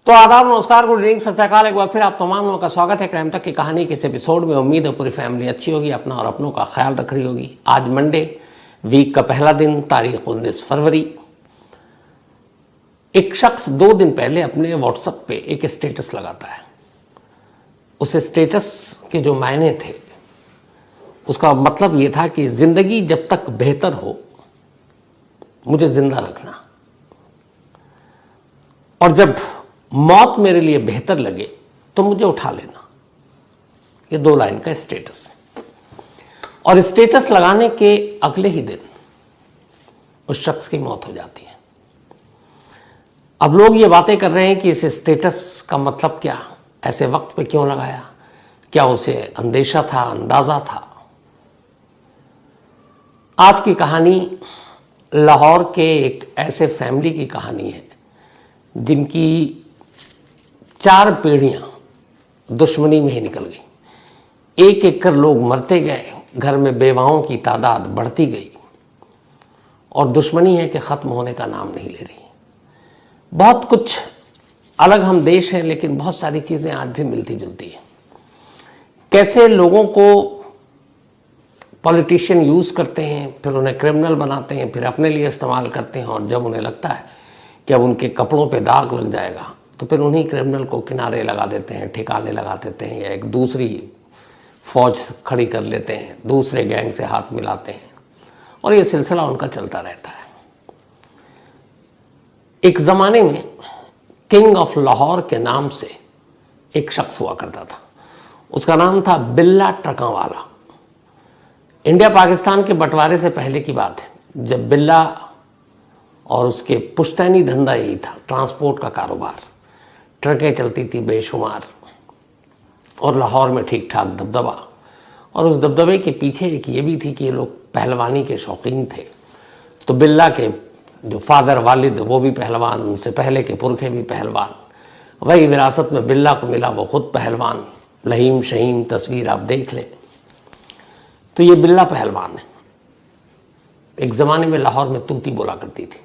तो आदाब, नमस्कार, गुड इवनिंग, सत श्री अकाल। एक बार फिर आप तमाम लोगों का स्वागत है क्राइम तक की कहानी के इस एपिसोड में। उम्मीद है पूरी फैमिली अच्छी होगी, अपना और अपनों का ख्याल रख रही होगी। आज मंडे, वीक का पहला दिन, तारीख 19 फरवरी। एक शख्स 2 दिन पहले अपने व्हाट्सएप पे एक स्टेटस लगाता है। उस स्टेटस के जो मायने थे, उसका मतलब ये था कि जिंदगी जब तक बेहतर हो मुझे जिंदा रखना, और जब मौत मेरे लिए बेहतर लगे तो मुझे उठा लेना। ये 2 लाइन का स्टेटस। और स्टेटस लगाने के अगले ही दिन उस शख्स की मौत हो जाती है। अब लोग ये बातें कर रहे हैं कि इस स्टेटस का मतलब क्या, ऐसे वक्त पे क्यों लगाया, क्या उसे अंदेशा था, अंदाजा था। आज की कहानी लाहौर के एक ऐसे फैमिली की कहानी है जिनकी 4 पीढ़ियां दुश्मनी में ही निकल गई। एक एक कर लोग मरते गए, घर में बेवाओं की तादाद बढ़ती गई, और दुश्मनी है कि ख़त्म होने का नाम नहीं ले रही। बहुत कुछ अलग हम देश हैं, लेकिन बहुत सारी चीज़ें आज भी मिलती जुलती हैं। कैसे लोगों को पॉलिटिशियन यूज़ करते हैं, फिर उन्हें क्रिमिनल बनाते हैं, फिर अपने लिए इस्तेमाल करते हैं, और जब उन्हें लगता है कि अब उनके कपड़ों पे दाग लग जाएगा तो फिर उन्हीं क्रिमिनल को किनारे लगा देते हैं, ठिकाने लगा देते हैं, या एक दूसरी फौज खड़ी कर लेते हैं, दूसरे गैंग से हाथ मिलाते हैं, और ये सिलसिला उनका चलता रहता है। एक ज़माने में किंग ऑफ लाहौर के नाम से एक शख्स हुआ करता था। उसका नाम था बिल्ला ट्रकांवाला। इंडिया पाकिस्तान के बंटवारे से पहले की बात है, जब बिल्ला और उसके पुश्तैनी धंधा यही था, ट्रांसपोर्ट का कारोबार। ट्रकें चलती थी बेशुमार, और लाहौर में ठीक ठाक दबदबा। और उस दबदबे के पीछे एक ये भी थी कि ये लोग पहलवानी के शौकीन थे। तो बिल्ला के जो फादर वालिद वो भी पहलवान, उनसे पहले के पुरखे भी पहलवान। वही विरासत में बिल्ला को मिला, वो खुद पहलवान। लहीम शहीम तस्वीर आप देख लें तो ये बिल्ला पहलवान है। एक ज़माने में लाहौर में तूती बोला करती थी।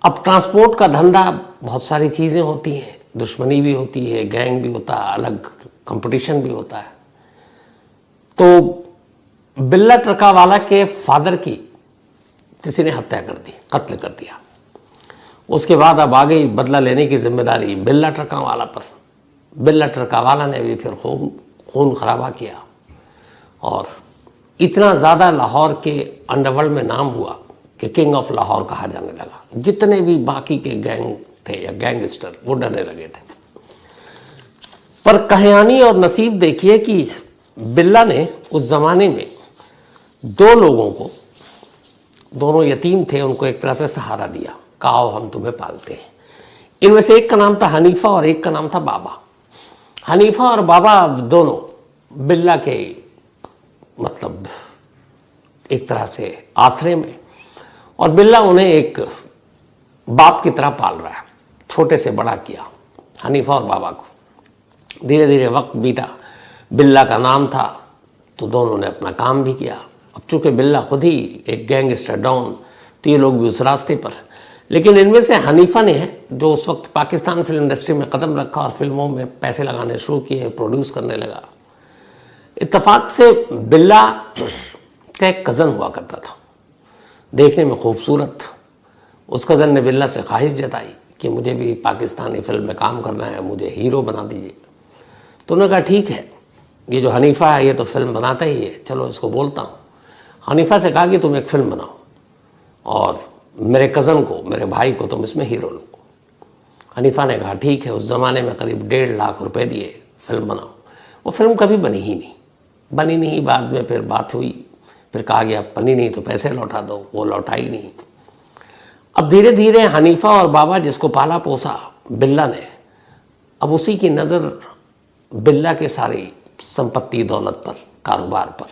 अब ट्रांसपोर्ट का धंधा, बहुत सारी चीज़ें होती हैं, दुश्मनी भी होती है, गैंग भी होता है, अलग कंपटीशन भी होता है। तो बिल्ला ट्रकावाला के फादर की किसी ने हत्या कर दी, कत्ल कर दिया। उसके बाद अब आ गई बदला लेने की जिम्मेदारी बिल्ला ट्रकावाला पर। बिल्ला ट्रकावाला ने भी फिर खून खराबा किया, और इतना ज़्यादा लाहौर के अंडरवर्ल्ड में नाम हुआ कि किंग ऑफ लाहौर कहा जाने लगा। जितने भी बाकी के गैंग थे या गैंगस्टर, वो डरने लगे थे। पर कहानी और नसीब देखिए कि बिल्ला ने उस ज़माने में 2 लोगों को, दोनों यतीम थे, उनको एक तरह से सहारा दिया। कहा हम तुम्हें पालते हैं। इनमें से एक का नाम था हनीफा और एक का नाम था बाबा। हनीफा और बाबा दोनों बिल्ला के मतलब एक तरह से आसरे में, और बिल्ला उन्हें एक बाप की तरह पाल रहा है। छोटे से बड़ा किया हनीफा और बाबा को। धीरे धीरे वक्त बीता, बिल्ला का नाम था तो दोनों ने अपना काम भी किया। अब चूंकि बिल्ला खुद ही एक गैंगस्टर डॉन, तो ये लोग भी उस रास्ते पर। लेकिन इनमें से हनीफा ने, जो उस वक्त पाकिस्तान फिल्म इंडस्ट्री में कदम रखा और फिल्मों में पैसे लगाने शुरू किए, प्रोड्यूस करने लगा। इत्तेफाक से बिल्ला का एक कज़न हुआ करता था, देखने में खूबसूरत। उस कज़न ने बिल्ला से ख्वाहिश जताई कि मुझे भी पाकिस्तानी फिल्म में काम करना है, मुझे हीरो बना दीजिए। तो उन्होंने कहा ठीक है, ये जो हनीफा है ये तो फिल्म बनाता ही है, चलो इसको बोलता हूँ। हनीफा से कहा कि तुम एक फ़िल्म बनाओ और मेरे कज़न को, मेरे भाई को तुम इसमें हीरो लो। हनीफा ने कहा ठीक है। उस ज़माने में करीब 1.5 लाख रुपए दिए, फिल्म बनाओ। वो फिल्म कभी बनी ही नहीं, बनी नहीं। बाद में फिर बात हुई, फिर कहा गया बनी नहीं तो पैसे लौटा दो, वो लौटाई नहीं। अब धीरे धीरे हनीफा और बाबा, जिसको पाला पोसा बिल्ला ने, अब उसी की नज़र बिल्ला के सारी संपत्ति दौलत पर, कारोबार पर।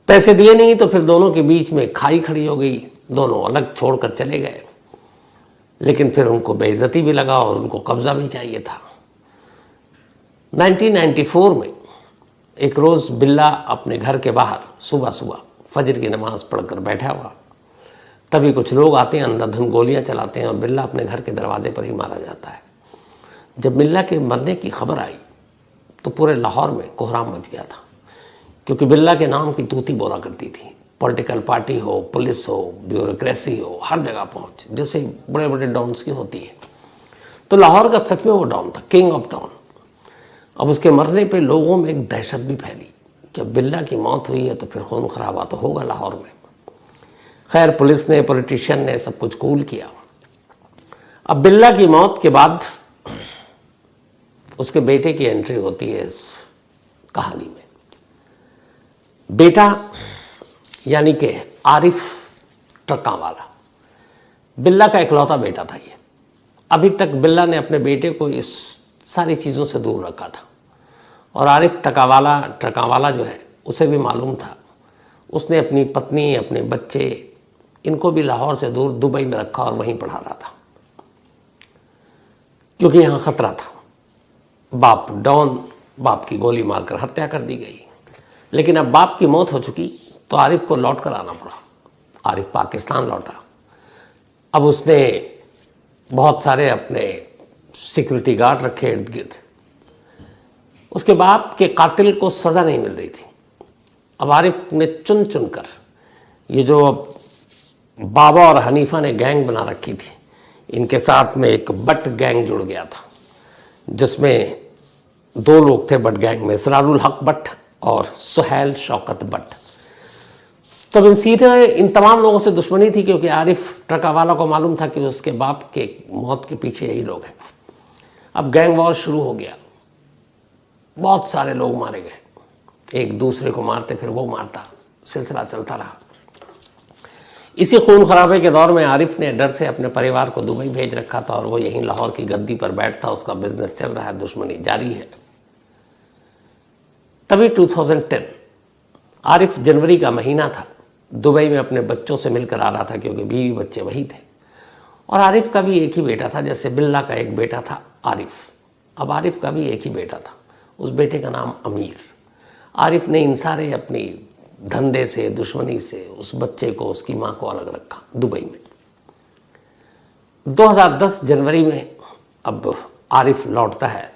पैसे दिए नहीं तो फिर दोनों के बीच में खाई खड़ी हो गई, दोनों अलग छोड़कर चले गए। लेकिन फिर उनको बेइज्जती भी लगा और उनको कब्जा भी चाहिए था। 1994 में एक रोज़ बिल्ला अपने घर के बाहर सुबह सुबह फजर की नमाज पढ़कर बैठा हुआ, तभी कुछ लोग आते हैं, अंधाधुंध गोलियां चलाते हैं और बिल्ला अपने घर के दरवाजे पर ही मारा जाता है। जब बिल्ला के मरने की खबर आई तो पूरे लाहौर में कोहराम मच गया था, क्योंकि बिल्ला के नाम की तूती बोला करती थी। पॉलिटिकल पार्टी हो, पुलिस हो, ब्यूरोक्रेसी हो, हर जगह पहुंच जैसे बड़े बड़े डॉन्स की होती है। तो लाहौर का सच में वो डॉन था, किंग ऑफ डॉन। अब उसके मरने पे लोगों में एक दहशत भी फैली कि बिल्ला की मौत हुई है तो फिर खून खराबा तो होगा लाहौर में। खैर पुलिस ने, पॉलिटिशियन ने सब कुछ कूल किया। अब बिल्ला की मौत के बाद उसके बेटे की एंट्री होती है इस कहानी में। बेटा यानी कि आरिफ ट्रकावाला, बिल्ला का इकलौता बेटा था ये। अभी तक बिल्ला ने अपने बेटे को इस सारी चीज़ों से दूर रखा था और आरिफ ट्रकावाला जो है उसे भी मालूम था। उसने अपनी पत्नी, अपने बच्चे, इनको भी लाहौर से दूर दुबई में रखा और वहीं पढ़ा रहा था, क्योंकि यहाँ खतरा था। बाप डॉन, बाप की गोली मारकर हत्या कर दी गई। लेकिन अब बाप की मौत हो चुकी तो आरिफ को लौट कर आना पड़ा। आरिफ पाकिस्तान लौटा। अब उसने बहुत सारे अपने सिक्योरिटी गार्ड रखे इर्द गिर्द। उसके बाप के कातिल को सज़ा नहीं मिल रही थी। अब आरिफ ने चुन चुन कर, ये जो बाबा और हनीफा ने गैंग बना रखी थी, इनके साथ में एक बट गैंग जुड़ गया था, जिसमें 2 लोग थे बट गैंग में, इसरारुल हक बट और सुहैल शौकत बट। तब इन तमाम लोगों से दुश्मनी थी, क्योंकि आरिफ ट्रकावाला को मालूम था कि उसके बाप के मौत के पीछे यही लोग हैं। अब गैंग वॉर शुरू हो गया। बहुत सारे लोग मारे गए, एक दूसरे को मारते फिर वो मारता, सिलसिला चलता रहा। इसी खून खराबे के दौर में आरिफ ने डर से अपने परिवार को दुबई भेज रखा था और वो यहीं लाहौर की गद्दी पर बैठता, उसका बिजनेस चल रहा है, दुश्मनी जारी है। तभी 2010 आरिफ, जनवरी का महीना था, दुबई में अपने बच्चों से मिलकर आ रहा था, क्योंकि बीवी बच्चे वही थे। और आरिफ का भी एक ही बेटा था, जैसे बिल्ला का एक बेटा था आरिफ। अब आरिफ का भी एक ही बेटा था, उस बेटे का नाम अमीर। आरिफ ने इन सारे अपनी धंधे से, दुश्मनी से उस बच्चे को, उसकी माँ को अलग रखा दुबई में। 2010 जनवरी में अब आरिफ लौटता है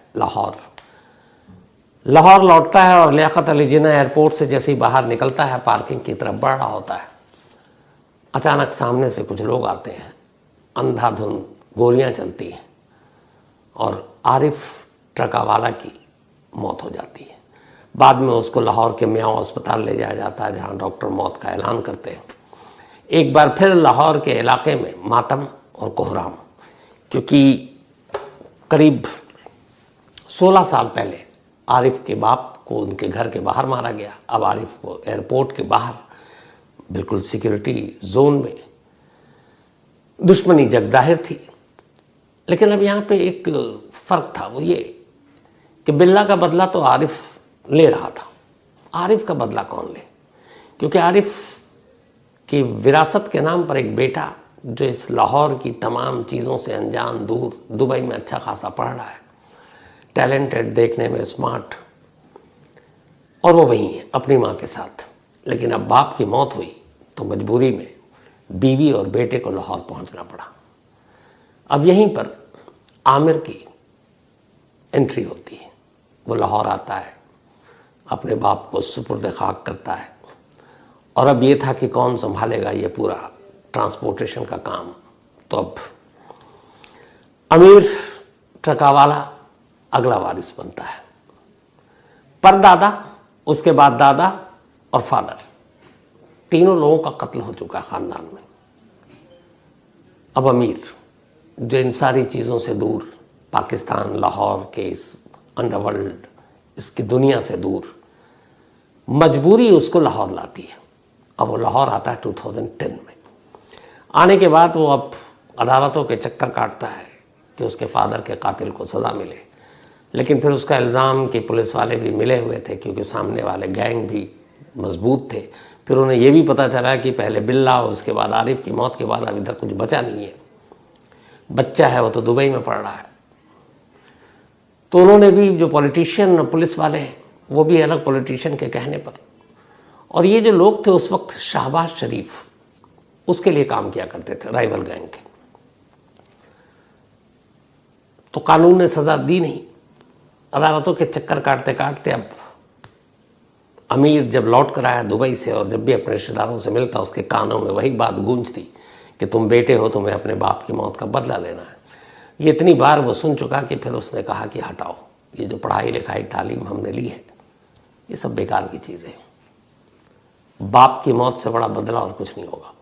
लाहौर लौटता है और लियाकत अली जिन्ना एयरपोर्ट से जैसे ही बाहर निकलता है, पार्किंग की तरफ बढ़ रहा होता है, अचानक सामने से कुछ लोग आते हैं, अंधाधुंध गोलियां चलती हैं और आरिफ ट्रकावाला की मौत हो जाती है। बाद में उसको लाहौर के मियाँ अस्पताल ले जाया जाता है, जहाँ डॉक्टर मौत का ऐलान करते हैं। एक बार फिर लाहौर के इलाके में मातम और कोहराम, क्योंकि करीब 16 साल पहले आरिफ के बाप को उनके घर के बाहर मारा गया। अब आरिफ को एयरपोर्ट के बाहर बिल्कुल सिक्योरिटी जोन में दुश्मनी जग जाहिर थी। लेकिन अब यहाँ पे एक फ़र्क था, वो ये कि बिल्ला का बदला तो आरिफ ले रहा था। आरिफ का बदला कौन ले? क्योंकि आरिफ की विरासत के नाम पर एक बेटा, जो इस लाहौर की तमाम चीज़ों से अनजान, दूर, दुबई में अच्छा खासा पढ़ रहा है, टैलेंटेड, देखने में स्मार्ट, और वो वहीं है अपनी माँ के साथ। लेकिन अब बाप की मौत हुई तो मजबूरी में बीवी और बेटे को लाहौर पहुंचना पड़ा। अब यहीं पर आमिर की एंट्री होती है। वो लाहौर आता है, अपने बाप को सुपुर्द खाक करता है, और अब ये था कि कौन संभालेगा ये पूरा ट्रांसपोर्टेशन का काम। तो अब अमीर ट्रकावाला अगला वारिस बनता है। परदादा, उसके बाद दादा और फादर, तीनों लोगों का कत्ल हो चुका है खानदान में। अब अमीर, जो इन सारी चीज़ों से दूर, पाकिस्तान, लाहौर के इस अंडरवर्ल्ड, इसकी दुनिया से दूर, मजबूरी उसको लाहौर लाती है। अब वो लाहौर आता है 2010 में। आने के बाद वो अब अदालतों के चक्कर काटता है कि उसके फादर के कातिल को सज़ा मिले। लेकिन फिर उसका इल्ज़ाम कि पुलिस वाले भी मिले हुए थे, क्योंकि सामने वाले गैंग भी मजबूत थे। फिर उन्हें ये भी पता चला कि पहले बिल्ला, उसके बाद आरिफ की मौत के बाद अभी तक कुछ बचा नहीं है, बच्चा है वो तो दुबई में पढ़ रहा है। तो उन्होंने भी, जो पॉलिटिशियन, पुलिस वाले हैं, वो भी अलग पॉलिटिशियन के कहने पर, और ये जो लोग थे उस वक्त, शहबाज शरीफ उसके लिए काम किया करते थे, राइवल गैंग के। तो कानून ने सजा दी नहीं। अदालतों के चक्कर काटते काटते अब अमीर जब लौट कर आया दुबई से और जब भी अपने रिश्तेदारों से मिलता उसके कानों में वही बात गूंजती कि तुम बेटे हो, तुम्हें अपने बाप की मौत का बदला लेना है। ये इतनी बार वो सुन चुका कि फिर उसने कहा कि हटाओ, ये जो पढ़ाई लिखाई तालीम हमने ली है ये सब बेकार की चीज़ें हैं। बाप की मौत से बड़ा बदला और कुछ नहीं होगा।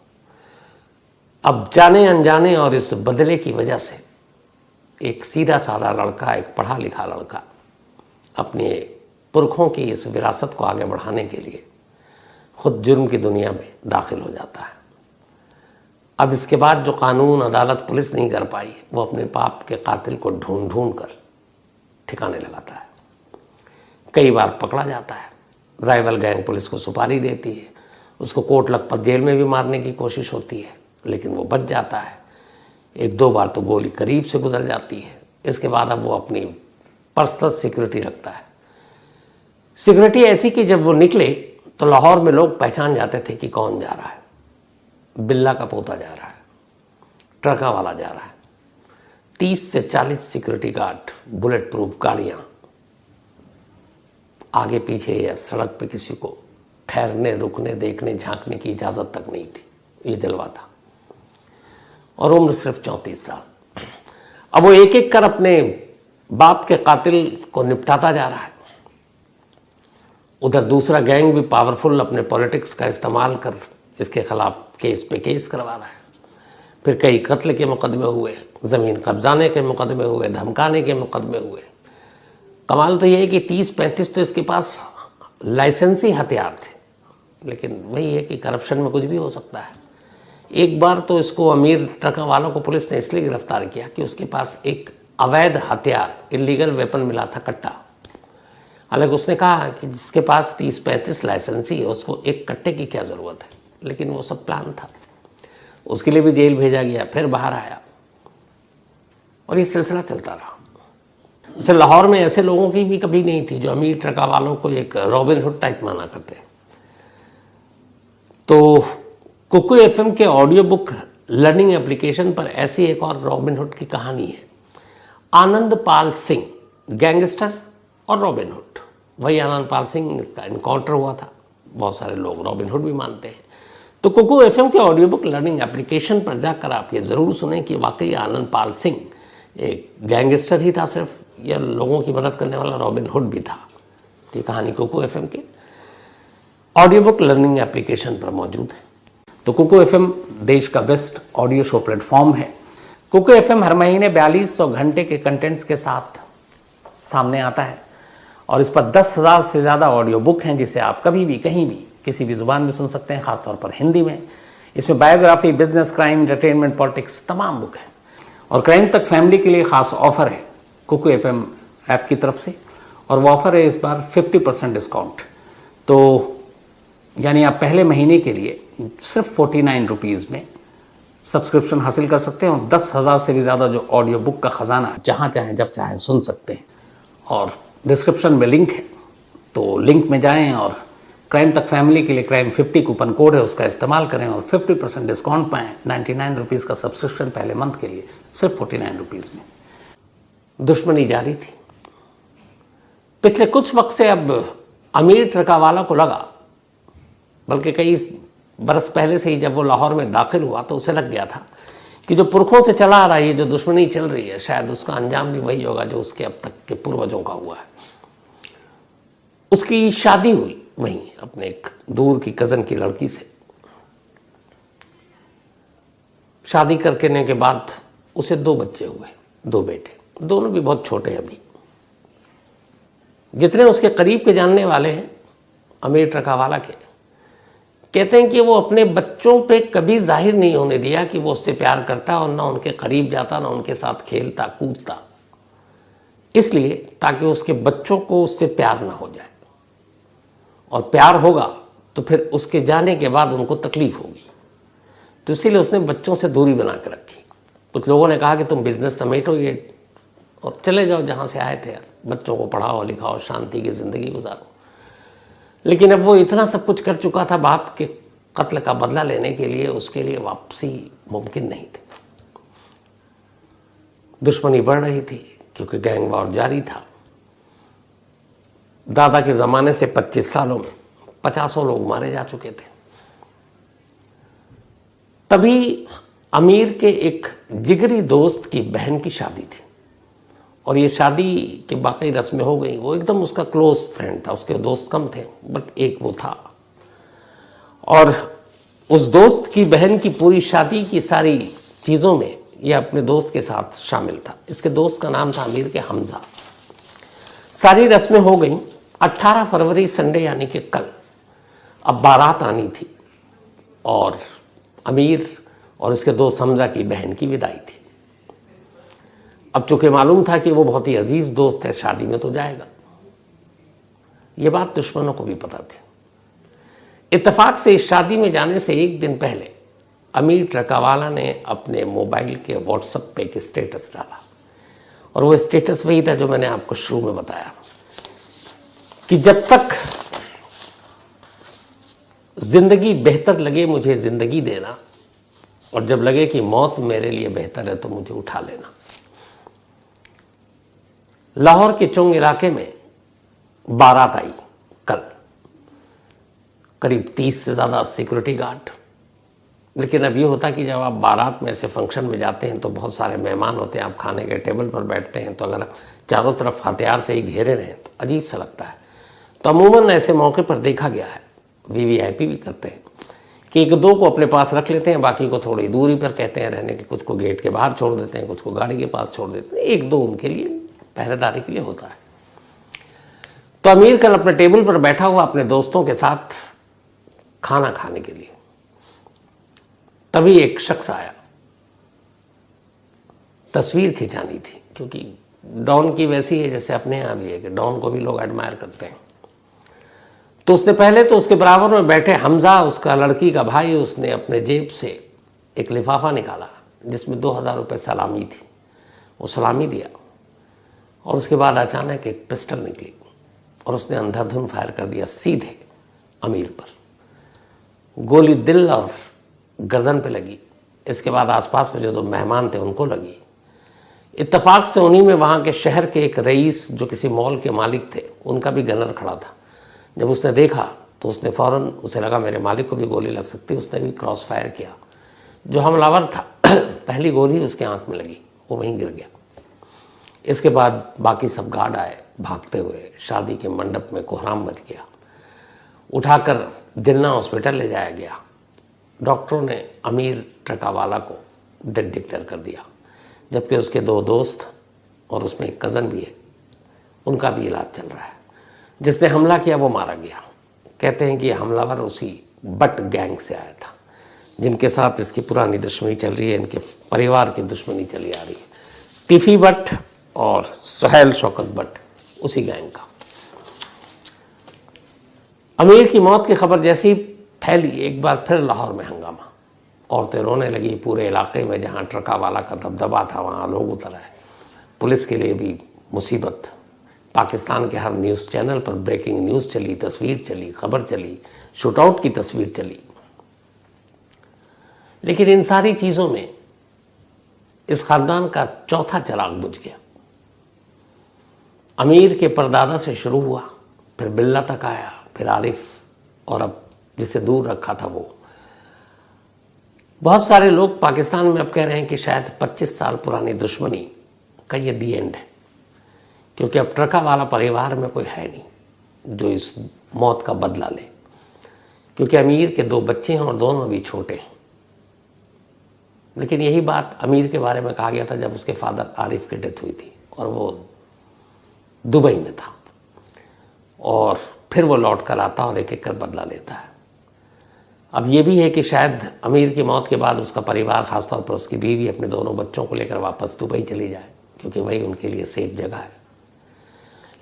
अब जाने अनजाने और इस बदले की वजह से एक सीधा साधा लड़का, एक पढ़ा लिखा लड़का अपने पुरखों की इस विरासत को आगे बढ़ाने के लिए खुद जुर्म की दुनिया में दाखिल हो जाता है। अब इसके बाद जो कानून, अदालत, पुलिस नहीं कर पाई, वो अपने बाप के कातिल को ढूंढ ढूंढ कर ठिकाने लगाता है। कई बार पकड़ा जाता है, राइवल गैंग पुलिस को सुपारी देती है, उसको कोट लखपत जेल में भी मारने की कोशिश होती है, लेकिन वो बच जाता है। एक दो बार तो गोली करीब से गुजर जाती है। इसके बाद अब वो अपनी पर्सनल सिक्योरिटी रखता है। सिक्योरिटी ऐसी कि जब वो निकले तो लाहौर में लोग पहचान जाते थे कि कौन जा रहा है। बिल्ला का पोता जा रहा है, ट्रका वाला जा रहा है। 30 से 40 सिक्योरिटी गार्ड, बुलेट प्रूफ गाड़ियां, आगे पीछे या सड़क पे किसी को ठहरने, रुकने, देखने, झांकने की इजाज़त तक नहीं थी। ये जलवा था। और उम्र सिर्फ 34 साल। अब वो एक एक कर अपने बाप के कातिल को निपटाता जा रहा है। उधर दूसरा गैंग भी पावरफुल अपने पॉलिटिक्स का इस्तेमाल कर इसके खिलाफ केस पे केस करवा रहा है। फिर कई कत्ल के मुकदमे हुए, ज़मीन कब्जाने के मुकदमे हुए, धमकाने के मुकदमे हुए। कमाल तो ये है कि 30-35 तो इसके पास लाइसेंसी हथियार थे, लेकिन वही है कि करप्शन में कुछ भी हो सकता है। एक बार तो इसको अमीर ट्रकों वालों को पुलिस ने इसलिए गिरफ्तार किया कि उसके पास एक अवैध हथियार, इलीगल वेपन मिला था, कट्टा। हालांकि उसने कहा कि जिसके पास 30-35 लाइसेंसी है उसको एक कट्टे की क्या ज़रूरत है, लेकिन वो सब प्लान था। उसके लिए भी जेल भेजा गया, फिर बाहर आया और ये सिलसिला चलता रहा। जैसे लाहौर में ऐसे लोगों की भी कभी नहीं थी जो अमीर ट्रका वालों को एक रॉबिन हुड टाइप माना करते। तो कुकू एफएम के ऑडियो बुक लर्निंग एप्लीकेशन पर ऐसी एक और रॉबिन हुड की कहानी है। आनंद पाल सिंह, गैंगस्टर और रॉबिन हुड। वही आनंद पाल सिंह का इनकाउंटर हुआ था, बहुत सारे लोग रॉबिन हुड भी मानते हैं। तो कुकू एफएम के ऑडियो बुक लर्निंग एप्लीकेशन पर जाकर आप ये ज़रूर सुने कि वाकई आनंद पाल सिंह एक गैंगस्टर ही था सिर्फ, या लोगों की मदद करने वाला रॉबिन हुड भी था। ये कहानी कुकू एफएम के ऑडियो बुक लर्निंग एप्लीकेशन पर मौजूद है। तो कुकू एफएम देश का बेस्ट ऑडियो शो प्लेटफॉर्म है। कुकू एफएम हर महीने 4200 घंटे के कंटेंट्स के साथ सामने आता है और इस पर 10,000 से ज़्यादा ऑडियो बुक हैं जिसे आप कभी भी, कहीं भी, किसी भी ज़ुबान में सुन सकते हैं, ख़ासतौर पर हिंदी में। इसमें biography, business, crime, entertainment, politics, तमाम बुक हैं। और क्राइम तक फैमिली के लिए ख़ास ऑफर है कुकू एफएम ऐप की तरफ से, और वो ऑफ़र है इस बार 50% डिस्काउंट। तो यानी आप पहले महीने के लिए सिर्फ 49 रुपीज़ में सब्सक्रिप्शन हासिल कर सकते हैं और 10,000 से भी ज़्यादा जो ऑडियो बुक का ख़जाना जहाँ चाहें जब चाहें सुन सकते हैं। और डिस्क्रिप्शन में लिंक है, तो लिंक में जाएं और क्राइम तक फैमिली के लिए क्राइम 50 कूपन कोड है, उसका इस्तेमाल करें और 50% डिस्काउंट पाएँ। 99 रुपीज़ का सब्सक्रिप्शन पहले मंथ के लिए सिर्फ 49 रुपीज़ में। दुश्मनी जारी थी। पिछले कुछ वक्त से अब अमीर ट्रका वाला को लगा, बल्कि कई बरस पहले से ही जब वो लाहौर में दाखिल हुआ तो उसे लग गया था कि जो पुरखों से चला आ रहा है, ये जो दुश्मनी चल रही है, शायद उसका अंजाम भी वही होगा जो उसके अब तक के पूर्वजों का हुआ है। उसकी शादी हुई वहीं अपने एक दूर की कज़न की लड़की से। शादी करने के बाद उसे 2 बच्चे हुए, 2 बेटे, दोनों भी बहुत छोटे हैं अभी। जितने उसके करीब के जानने वाले हैं अमीर ट्रका वाला के, कहते हैं कि वो अपने बच्चों पे कभी जाहिर नहीं होने दिया कि वो उससे प्यार करता और ना उनके करीब जाता, ना उनके साथ खेलता कूदता, इसलिए ताकि उसके बच्चों को उससे प्यार ना हो जाए, और प्यार होगा तो फिर उसके जाने के बाद उनको तकलीफ होगी। तो इसीलिए उसने बच्चों से दूरी बना के रखी। कुछ लोगों ने कहा कि तुम बिजनेस समेटो ये और चले जाओ जहाँ से आए थे, यार बच्चों को पढ़ाओ लिखाओ, शांति की ज़िंदगी गुजारो। लेकिन अब वो इतना सब कुछ कर चुका था बाप के कत्ल का बदला लेने के लिए उसके लिए वापसी मुमकिन नहीं थी। दुश्मनी बढ़ रही थी क्योंकि गैंग वॉर जारी था। दादा के ज़माने से 25 सालों में 50 लोग मारे जा चुके थे। तभी अमीर के एक जिगरी दोस्त की बहन की शादी थी और ये शादी की बाकी रस्में हो गई। वो एकदम उसका क्लोज फ्रेंड था, उसके दोस्त कम थे बट एक वो था। और उस दोस्त की बहन की पूरी शादी की सारी चीज़ों में ये अपने दोस्त के साथ शामिल था। इसके दोस्त का नाम था अमीर के हमजा। सारी रस्में हो गई। 18 फरवरी संडे यानी कि कल अब बारात आनी थी और अमीर और उसके दोस्त हमजा की बहन की विदाई थी। अब चूंकि मालूम था कि वो बहुत ही अजीज दोस्त है, शादी में तो जाएगा। ये बात दुश्मनों को भी पता थी। इत्तेफाक से इस शादी में जाने से एक दिन पहले अमीर ट्रकावाला ने अपने मोबाइल के व्हाट्सएप पे एक स्टेटस डाला और वो स्टेटस वही था जो मैंने आपको शुरू में बताया कि जब तक जिंदगी बेहतर लगे मुझे जिंदगी देना और जब लगे कि मौत मेरे लिए बेहतर है तो मुझे उठा लेना। लाहौर के चुंग इलाके में बारात आई कल, करीब 30 से ज़्यादा सिक्योरिटी गार्ड। लेकिन अब ये होता कि जब आप बारात में ऐसे फंक्शन में जाते हैं तो बहुत सारे मेहमान होते हैं, आप खाने के टेबल पर बैठते हैं तो अगर चारों तरफ हथियार से ही घेरे रहें तो अजीब सा लगता है। तो अमूमन ऐसे मौके पर देखा गया है, वीवीआईपी भी करते हैं कि एक दो को अपने पास रख लेते हैं, बाकी को थोड़ी दूरी पर कहते हैं रहने के, कुछ को गेट के बाहर छोड़ देते हैं, कुछ को गाड़ी के पास छोड़ देते हैं। एक दो उनके लिए पहरेदारी के लिए होता है। तो अमीर कल अपने टेबल पर बैठा हुआ अपने दोस्तों के साथ खाना खाने के लिए, तभी एक शख्स आया। तस्वीर खिंचानी थी क्योंकि डॉन की वैसी है जैसे अपने यहाँ भी है कि डॉन को भी लोग एडमायर करते हैं। तो उसने पहले तो उसके बराबर में बैठे हमजा, उसका लड़की का भाई, उसने अपने जेब से एक लिफाफा निकाला जिसमें 2000 रुपये सलामी थी। वो सलामी दिया और उसके बाद अचानक एक पिस्टल निकली और उसने अंधाधुन फायर कर दिया सीधे अमीर पर। गोली दिल और गर्दन पे लगी। इसके बाद आसपास में जो दो मेहमान थे उनको लगी। इत्तेफाक से उन्हीं में वहाँ के शहर के एक रईस जो किसी मॉल के मालिक थे, उनका भी गनर खड़ा था। जब उसने देखा तो उसने फ़ौरन, उसे लगा मेरे मालिक को भी गोली लग सकती, उसने भी क्रॉस फायर किया। जो हमलावर था पहली गोली उसके आंख में लगी, वो वहीं गिर गया। इसके बाद बाकी सब गार्ड आए भागते हुए। शादी के मंडप में कोहराम मच गया। उठाकर जिन्ना हॉस्पिटल ले जाया गया। डॉक्टरों ने अमीर ट्रकावाला को डेड डिक्लेयर कर दिया, जबकि उसके दो दोस्त और उसमें एक कज़न भी है, उनका भी इलाज चल रहा है। जिसने हमला किया वो मारा गया। कहते हैं कि हमलावर उसी बट गैंग से आया था जिनके साथ इसकी पुरानी दुश्मनी चल रही है, इनके परिवार की दुश्मनी चली आ रही है। टिफ़ी बट और सुहेल शौकत बट उसी गैंग का। अमीर की मौत की खबर जैसी फैली, एक बार फिर लाहौर में हंगामा। औरतें रोने लगी। पूरे इलाके में जहाँ ट्रकावाला का दबदबा था वहाँ लोग उतर आए। पुलिस के लिए भी मुसीबत। पाकिस्तान के हर न्यूज़ चैनल पर ब्रेकिंग न्यूज़ चली, तस्वीर चली, खबर चली, शूटआउट की तस्वीर चली। लेकिन इन सारी चीज़ों में इस खानदान का चौथा चिराग बुझ गया। अमीर के परदादा से शुरू हुआ, फिर बिल्ला तक आया, फिर आरिफ, और अब जिसे दूर रखा था वो। बहुत सारे लोग पाकिस्तान में अब कह रहे हैं कि शायद 25 साल पुरानी दुश्मनी का ये दी एंड है, क्योंकि अब ट्रकावाला परिवार में कोई है नहीं जो इस मौत का बदला ले। क्योंकि अमीर के 2 बच्चे हैं और दोनों भी छोटे हैं। लेकिन यही बात अमीर के बारे में कहा गया था जब उसके फादर आरिफ की डेथ हुई थी और वो दुबई में था, और फिर वो लौट कर आता और एक एक कर बदला लेता है। अब ये भी है कि शायद अमीर की मौत के बाद उसका परिवार, खासतौर पर उसकी बीवी, अपने दोनों बच्चों को लेकर वापस दुबई चली जाए, क्योंकि वही उनके लिए सेफ जगह है।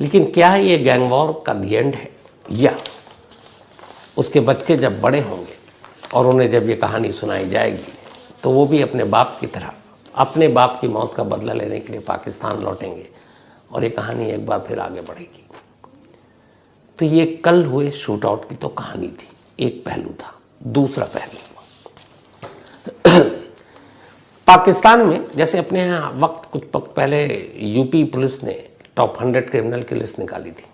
लेकिन क्या ये गैंग वॉर का दी एंड है, या उसके बच्चे जब बड़े होंगे और उन्हें जब ये कहानी सुनाई जाएगी तो वो भी अपने बाप की तरह अपने बाप की मौत का बदला लेने के लिए पाकिस्तान लौटेंगे और ये कहानी एक बार फिर आगे बढ़ेगी। तो ये कल हुए शूट आउट की तो कहानी थी, एक पहलू था। दूसरा पहलू, पाकिस्तान में जैसे अपने यहाँ कुछ वक्त पहले यूपी पुलिस ने टॉप 100 क्रिमिनल की लिस्ट निकाली थी,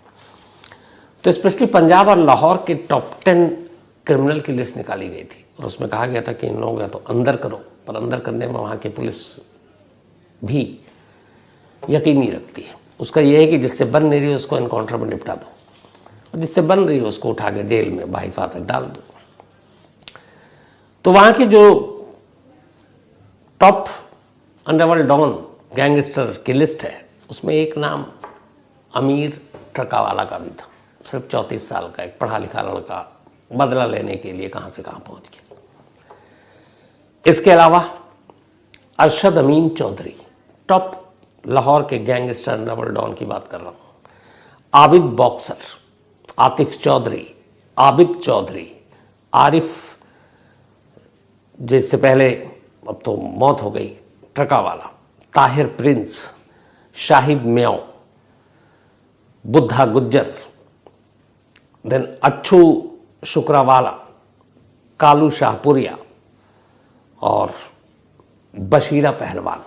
तो स्पेशली पंजाब और लाहौर के टॉप 10 क्रिमिनल की लिस्ट निकाली गई थी और उसमें कहा गया था कि इन लोगों का तो अंदर करो, पर अंदर करने में वहाँ की पुलिस भी यकीन नहीं रखती है। उसका यह है कि जिससे बन नहीं रही है उसको एनकाउंटर में निपटा दो, और जिससे बन रही है उसको उठा के जेल में बाहिफाजत डाल दो। तो वहाँ की जो टॉप अंडरवर्ल्ड डॉन गैंगस्टर की लिस्ट है उसमें एक नाम अमीर ट्रकावाला का भी था। सिर्फ 34 साल का एक पढ़ा लिखा लड़का बदला लेने के लिए कहाँ से कहाँ पहुँच गया। इसके अलावा अरशद अमीन चौधरी, टॉप लाहौर के गैंगस्टर अंडरवर्ल्ड डॉन की बात कर रहा हूँ। आबिद बॉक्सर, आतिफ चौधरी, आबिद चौधरी, आरिफ जिससे पहले अब तो मौत हो गई ट्रकावाला, ताहिर प्रिंस, शाहिद म्याओ, बुद्धा गुज्जर, देन अच्छू शुक्रावाला, कालू शाहपुरिया और बशीरा पहलवान।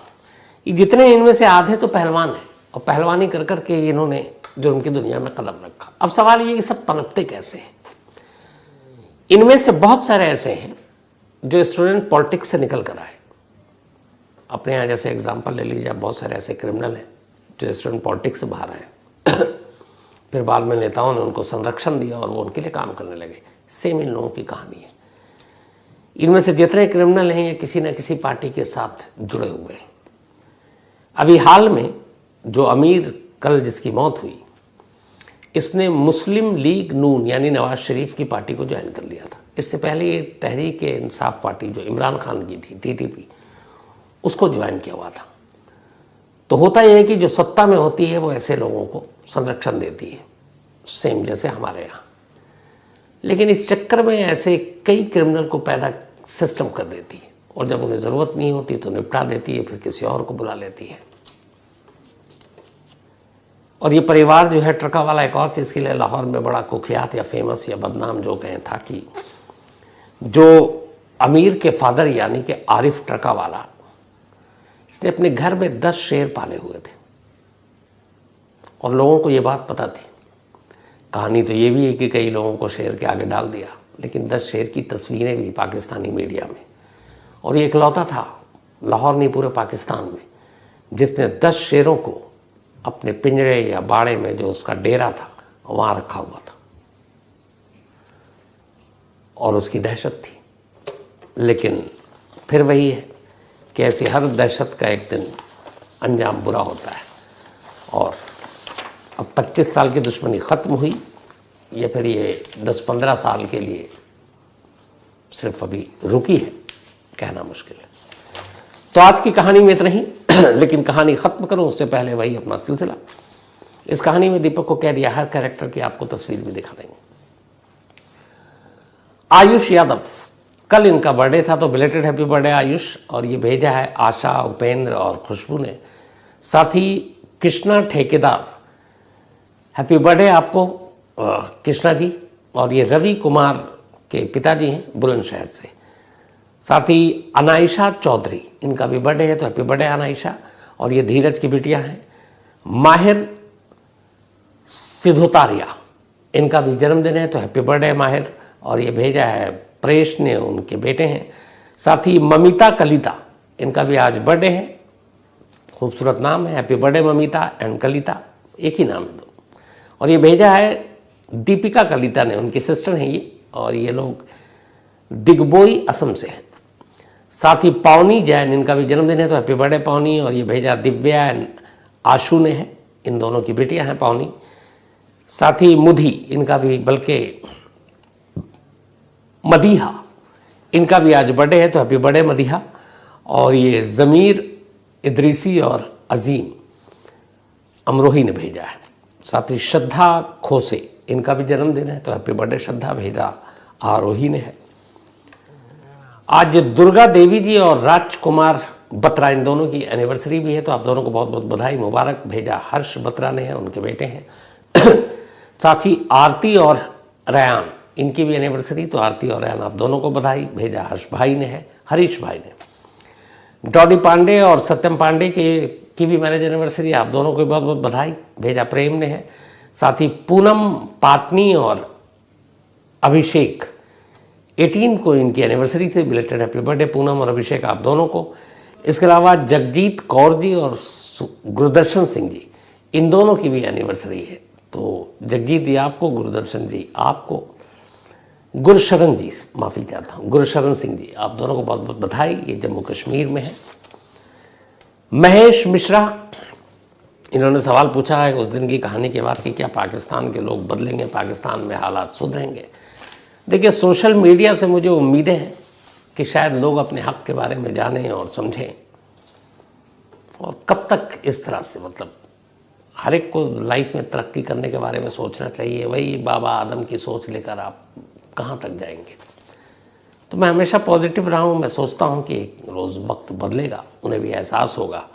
ये जितने इनमें से आधे तो पहलवान हैं और पहलवानी कर करके इन्होंने जुर्म की दुनिया में कदम रखा। अब सवाल ये कि सब पनपते कैसे हैं। इनमें से बहुत सारे ऐसे हैं जो स्टूडेंट पॉलिटिक्स से निकल कर आए। अपने यहाँ जैसे एग्जाम्पल ले लीजिए, बहुत सारे ऐसे क्रिमिनल हैं जो स्टूडेंट पॉलिटिक्स से बाहर आए फिर बाद में नेताओं ने उनको संरक्षण दिया और वो उनके लिए काम करने लगे। सेम इन लोगों की कहानी है। इनमें से जितने क्रिमिनल हैं ये किसी न किसी पार्टी के साथ जुड़े हुए हैं। अभी हाल में जो अमीर कल जिसकी मौत हुई, इसने मुस्लिम लीग नून यानी नवाज शरीफ की पार्टी को ज्वाइन कर लिया था। इससे पहले ये तहरीक इंसाफ पार्टी जो इमरान खान की थी, टीटीपी, उसको ज्वाइन किया हुआ था। तो होता यह है कि जो सत्ता में होती है वो ऐसे लोगों को संरक्षण देती है, सेम जैसे हमारे यहाँ। लेकिन इस चक्कर में ऐसे कई क्रिमिनल को पैदा सिस्टम कर देती है और जब उन्हें ज़रूरत नहीं होती तो निपटा देती है, फिर किसी और को बुला लेती है। और ये परिवार जो है ट्रकावाला एक और चीज़ के लिए लाहौर में बड़ा कुख्यात या फेमस या बदनाम जो कहें था कि जो अमीर के फादर यानी कि आरिफ ट्रकावाला, इसने अपने घर में 10 शेर पाले हुए थे और लोगों को ये बात पता थी। कहानी तो ये भी है कि कई लोगों को शेर के आगे डाल दिया, लेकिन 10 शेर की तस्वीरें भी पाकिस्तानी मीडिया में, और ये इकलौता था लाहौर नहीं पूरे पाकिस्तान में जिसने 10 शेरों को अपने पिंजरे या बाड़े में जो उसका डेरा था वहाँ रखा हुआ था और उसकी दहशत थी। लेकिन फिर वही है कि ऐसी हर दहशत का एक दिन अंजाम बुरा होता है। और अब 25 साल की दुश्मनी ख़त्म हुई या फिर ये 10-15 साल के लिए सिर्फ अभी रुकी है, कहना मुश्किल है। तो आज की कहानी में इतना ही लेकिन कहानी ख़त्म करूं उससे पहले वही अपना सिलसिला। इस कहानी में दीपक को कह दिया हर कैरेक्टर की आपको तस्वीर भी दिखा देंगे। आयुष यादव, कल इनका बर्थडे था तो बिलेटेड हैप्पी बर्थडे आयुष। और ये भेजा है आशा, उपेंद्र और खुशबू ने। साथ ही कृष्णा ठेकेदार, हैप्पी बर्थडे आपको कृष्णा जी। और ये रवि कुमार के पिताजी हैं बुलंदशहर से। साथ ही अनाइशा चौधरी, इनका भी बर्थडे है तो हैप्पी बर्थडे अनाइशा। और ये धीरज की बिटिया हैं। माहिर सिद्धोतारिया, इनका भी जन्मदिन है तो हैप्पी बर्थडे माहिर। और ये भेजा है प्रेश ने, उनके बेटे हैं। साथ ही ममिता कलिता, इनका भी आज बर्थडे है। खूबसूरत नाम है, happy birthday Mamita and Kalita, एक ही नाम है दो। और ये भेजा है दीपिका कलिता ने, उनकी सिस्टर हैं ये। और ये लोग दिग्बोई असम से हैं। साथ ही पावनी जैन, इनका भी जन्मदिन है तो हैप्पी बर्थडे पावनी। और ये भेजा दिव्या एंड आशु ने है, इन दोनों की बेटियां हैं पावनी। साथ ही मुधी, इनका भी बल्कि मदीहा, इनका भी आज बर्थडे है तो हैप्पी बर्थडे मदीहा। और ये ज़मीर इदरीसी और अजीम अमरोही ने भेजा है। साथ ही श्रद्धा खोसे, इनका भी जन्मदिन है तो हैप्पी बर्थडे श्रद्धा, भेजा आरोही ने है। आज दुर्गा देवी जी और राजकुमार बत्रा, इन दोनों की एनिवर्सरी भी है तो आप दोनों को बहुत बहुत बधाई मुबारक, भेजा हर्ष बत्रा ने है, उनके बेटे हैं। साथ ही आरती और रयान, इनकी भी एनिवर्सरी, तो आरती और रेहान आप दोनों को बधाई भेजा। हरीश भाई ने। डॉडी पांडे और सत्यम पांडे की भी मैरिज एनिवर्सरी, आप दोनों को बहुत बहुत बधाई भेजा प्रेम ने है। साथ ही पूनम पाटनी और अभिषेक 18 को इनकी एनिवर्सरी थी, बिलेटेड हैप्पी बर्थडे पूनम और अभिषेक आप दोनों को। इसके अलावा जगजीत कौर जी और गुरदर्शन सिंह जी, इन दोनों की भी एनिवर्सरी है। तो जगजीत जी आपको, गुरदर्शन जी आपको, गुरशरण जी, माफ़ी चाहता हूँ, गुरशरण सिंह जी आप दोनों को बहुत बहुत बधाई। ये जम्मू कश्मीर में है। महेश मिश्रा, इन्होंने सवाल पूछा है उस दिन की कहानी के बाद कि क्या पाकिस्तान के लोग बदलेंगे, पाकिस्तान में हालात सुधरेंगे। देखिए, सोशल मीडिया से मुझे उम्मीदें हैं कि शायद लोग अपने हक के बारे में जानें और समझें। और कब तक इस तरह से, मतलब हर एक को लाइफ में तरक्की करने के बारे में सोचना चाहिए। वही बाबा आदम की सोच लेकर आप कहाँ तक जाएंगे। तो मैं हमेशा पॉजिटिव रहा हूँ। मैं सोचता हूँ कि एक रोज़ वक्त बदलेगा, उन्हें भी एहसास होगा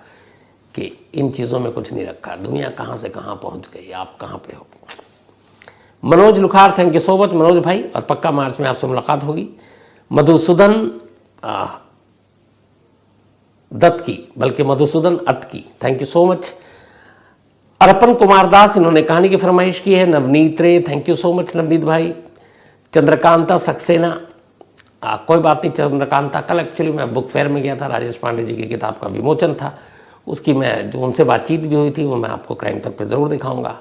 कि इन चीज़ों में कुछ नहीं रखा, दुनिया कहाँ से कहाँ पहुँच गई, आप कहाँ पे हो। Manoj Lukhar, thank you so much Manoj भाई, और पक्का मार्च में आपसे मुलाकात होगी। मधुसूदन दत्त की, बल्कि मधुसूदन अट की, थैंक यू सो मच। अर्पण कुमार दास, इन्होंने कहानी की फरमाइश की है। नवनीत रे, thank you so much Navneet भाई। चंद्रकांता सक्सेना, कोई बात नहीं चंद्रकांता, कल एक्चुअली मैं बुक फेयर में गया था, राजेश पांडे जी की किताब का विमोचन था, उसकी मैं जो उनसे बातचीत भी हुई थी वो मैं आपको क्राइम तक पे ज़रूर दिखाऊंगा।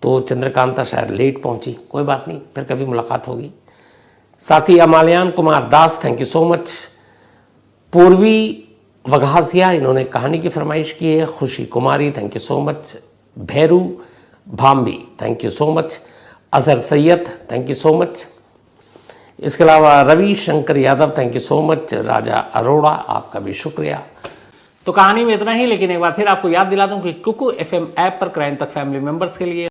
तो चंद्रकांता शायद लेट पहुंची, कोई बात नहीं, फिर कभी मुलाकात होगी। साथ ही Amalyan Kumar Das, thank you so much. Purvi Vaghasiya, इन्होंने कहानी की फरमाइश की है। Khushi Kumari, thank you so much. Bhairu Bhambi, thank you so much. Azhar Syed, thank you so much. इसके अलावा Ravi Shankar Yadav, thank you so much. Raja Arora, आपका भी शुक्रिया। तो कहानी में इतना ही, लेकिन एक बार फिर आपको याद दिला दूं कि कुकू FM ऐप पर क्राइम तक फैमिली मेंबर्स के लिए